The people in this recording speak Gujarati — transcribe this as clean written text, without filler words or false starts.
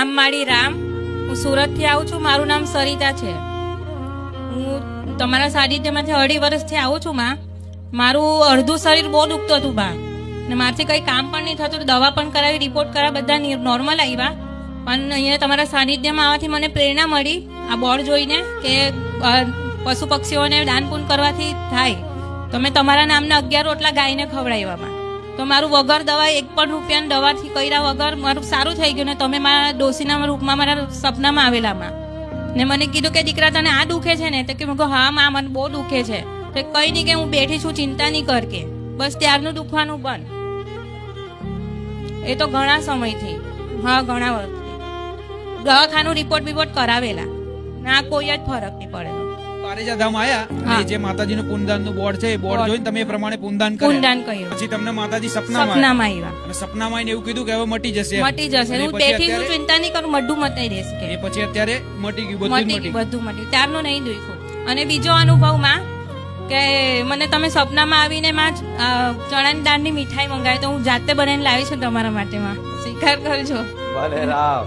રામ માળી રામ. હું સુરતથી આવું છું. મારું નામ સરિતા છે. હું તમારા સાનિધ્યમાંથી 2.5 વર્ષથી આવું છું માં. મારું અડધું શરીર બહુ દુખતું હતું બા, ને મારથી કઈ કામ પણ નહીં થતું. દવા પણ કરાવી, રિપોર્ટ કરાવી, બધા નોર્મલ આવ્યા. પણ અહીંયા તમારા સાનિધ્યમાં આવવાથી મને પ્રેરણા મળી આ બોર્ડ જોઈને કે પશુ પક્ષીઓને દાન પુણ્ય કરવાથી થાય. તો મેં તમારા નામના 11 રોટલા ગાયને ખવડાવ્યામાં. તો મારું વગર દવા 1 પણ રૂપિયાની દવાથી કર્યા વગર મારું સારું થઈ ગયું. ને તમે મારા ડોસીના રૂપમાં મારા સપનામાં આવેલામાં ને મને કીધું કે દીકરા તને આ દુખે છે ને? તો કે મેં કહ્યું હા માં, મને બહુ દુખે છે. તો કઈ નહીં કે હું બેઠી છું, ચિંતા નહીં કર કે. બસ ત્યારનું દુખવાનું બંધ. એ તો ઘણા સમયથી, હા ઘણા વર્ષથી દવાખાનું રિપોર્ટ બિપોર્ટ કરાવેલા ના, કોઈ જ ફરક નહીં પડેલો. કારેજા ધામ આયા અને જે માતાજીનું પુનદાનનું બોર્ડ છે, એ બોર્ડ જોઈને તમે એ પ્રમાણે પુનદાન પુનદાન કર્યું. પછી તમને માતાજી સપનામાં આવ્યા અને સપનામાં આવીને એવું કીધું કે હવે મટી જશે. મટી જશે, હું બેઠી છું, ચિંતા નહીં કરું, મઢું મટાઈ દેશે કે. એ પછી અત્યારે મટી ગયું, બધું મટી. ત્યારનું નહીં દુખ્યું. અને બીજો અનુભવ માં કે મને તમે સપનામાં આવીને માં ચણાની દાળની મીઠાઈ મંગાવી, તો હું જાતે બનાવીને લાવી છું તમારા માટે માં. સ્વીકાર કરજો. ભલે રામ.